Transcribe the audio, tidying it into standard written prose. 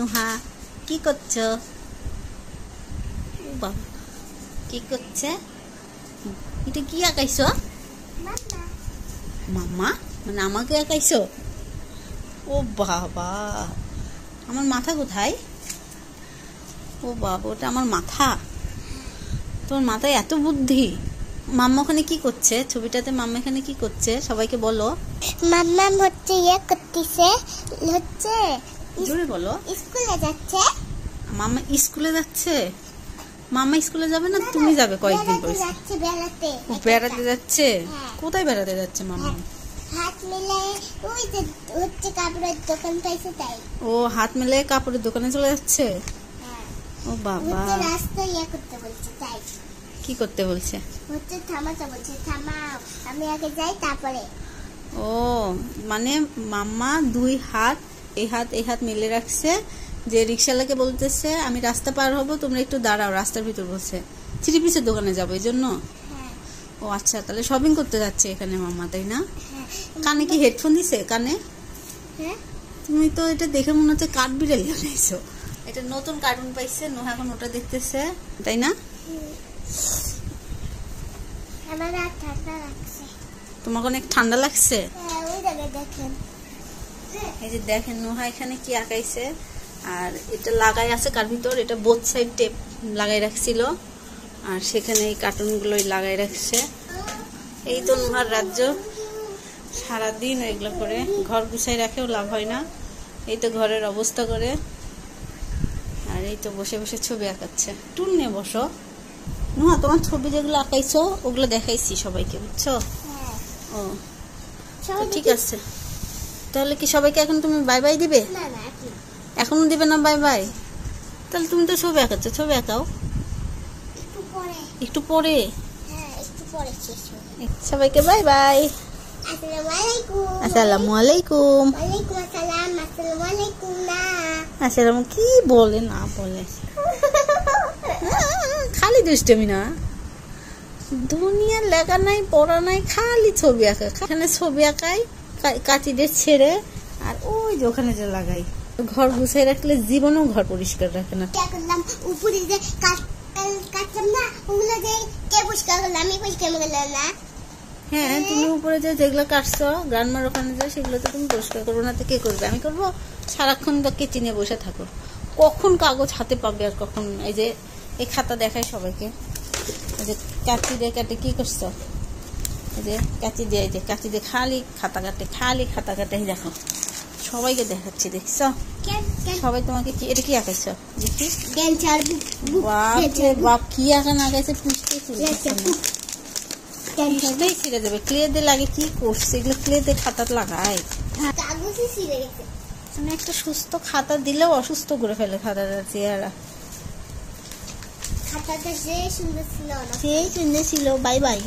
নুহা কি করছো? বাবা কি করছে? এটা কি আঁকাইছো? মাম্মা মানে আমাকে আঁকাইছো? ও বাবা, আমার মাথা কোথায়? ও বাবা, ওটা আমার মাথা। তোর মাথায় এত বুদ্ধি। মাম্মা ওখানে কি করছে? ছবিটাতে মাম্মা এখানে কি করছে সবাইকে বলো। মাম্মা হচ্ছে ইয়ে করতেছে, হচ্ছে জোরে বলো। স্কুলে যাচ্ছে। মাম্মা স্কুলে যাচ্ছে? মাম্মা স্কুলে যাবে না, তুমি যাবে কয়েকদিন পরে? যাচ্ছে বেড়াতে। বেড়াতে যাচ্ছে? হ্যাঁ। কোথায় বেড়াতে যাচ্ছে মাম্মা? হাত মিলে ওই যে হচ্ছে কাপড়ের দোকান পাইছে তাই। ও হাত মিলে কাপড়ের দোকানে চলে যাচ্ছে? হ্যাঁ। ও বাবা, হচ্ছে রাস্তা ইয়ে করতে বলছে তাই। কি করতে বলছে? হচ্ছে থামাতে বলছে, থামাও আমি আগে যাই তারপরে। ও মানে মাম্মা দুই হাত এই হাত মিলে রাখছে, যে রিক্সাওয়ালাকে বলতেছে আমি রাস্তা পার হব, তোমরা একটু দাঁড়াও, রাস্তার ভিতর বসে থ্রি পিসের দোকানে যাবো এই জন্য। হ্যাঁ। ও আচ্ছা, তাহলে শপিং করতে যাচ্ছে এখানে মাম্মা, তাই না? হ্যাঁ। কানে কি হেডফোন দিছে কানে? হ্যাঁ। তুমি তো এটা দেখে মনে হচ্ছে কাঠবিড়ালি বানাইছো। এটা নতুন কার্টুন পাইছে, নোহা এখন ওটা দেখতেছে, তাই না? আমার আর ঠান্ডা লাগছে। তোমার অনেক ঠান্ডা লাগছে? হ্যাঁ, ওই জায়গায় দেখেন। এই যে দেখেন নোহা এখানে কি আঁকাইছে, আর এটা লাগাই আছে কার ভিতর, এটা বোথ সাইড টেপ লাগাই রাখছিল, আর সেখানে এই কার্টুনগুলোই লাগাই রাখছে। এই তো নোহার রাজ্য, সারাদিন এগুলো করে ঘর গুছাই রাখেও লাভ হয় না। এই তো ঘরের অবস্থা করে, আর এই তো বসে বসে ছবি আঁকাচ্ছে। টুল নিয়ে বসো নোহা, তোমার ছবি যেগুলো আঁকাইছো ওগুলো দেখাইছি সবাইকে, বুঝছো? হ্যাঁ। ও সবাই তো ঠিক আছে, তাহলে কি সবাইকে এখন তুমি বাই বাই দিবে? না না কি এখনো দিবে না বাই বাই? তাহলে তুমি তো ছবি আঁকাচ্ছ, ছবি আঁকাও একটু পরে। একটু পরে। হ্যাঁ, একটু পরে শেষ হবে। সবাইকে বাই বাই। আসসালামু আলাইকুম। আসসালামু আলাইকুম। ওয়ালাইকুম আসসালাম। আসসালামু আলাইকুম না। আসসালাম কি বলে না বলে, খালি দুষ্টমি না, দুনিয়ার লেখা নাই পড়া নাই, খালি ছবি আঁকা। এখানে ছবি আঁকাই কাঁচি দিয়ে ছেড়ে, আর ওই যে ওখানে যে লাগাই। ঘর গুছাই রাখলে জীবনেও ঘর পরিষ্কার রাখে না। করলাম উপরে যে কাটলাম না, ওগুলো যে কে পরিষ্কার করলাম? আমি পরিষ্কার করলাম না। হ্যাঁ, তুমি উপরে যে যেগুলো কাটছো গ্রান্ডমার ওখানে যে, সেগুলো তো তুমি পরিষ্কার করবো না তো কে করবে? আমি করবো? সারাক্ষণ তো কেচি নিয়ে বসে থাকো, কখন কাগজ হাতে পাবে আর কখন? এই যে এই খাতা দেখায় সবাইকে, এই যে কাঁচি দিয়ে কাটে কি করছো? এই যে কাঁচি দিয়ে, এই যে কাঁচি দিয়ে খালি খাতা কাটে, খালি খাতা কাটে। দেখো সবাইকে দেখাচ্ছি, দেখছো? সবাই তোমাকে কি, এটা কি আঁকাইছো দেখি? বাপ কি আঁকা না আঁকাইছে পুষতে ছিঁড়ে দেবে। ক্লে দিয়ে লাগে কি করছে এগুলো? ক্লে দিয়ে খাতা লাগায়, মানে একটা সুস্থ খাতা দিলেও অসুস্থ করে ফেলে খাতাটা চেহারা। খাতাটা যে সুন্দর ছিল, সেই সুন্দর ছিল। Bye bye.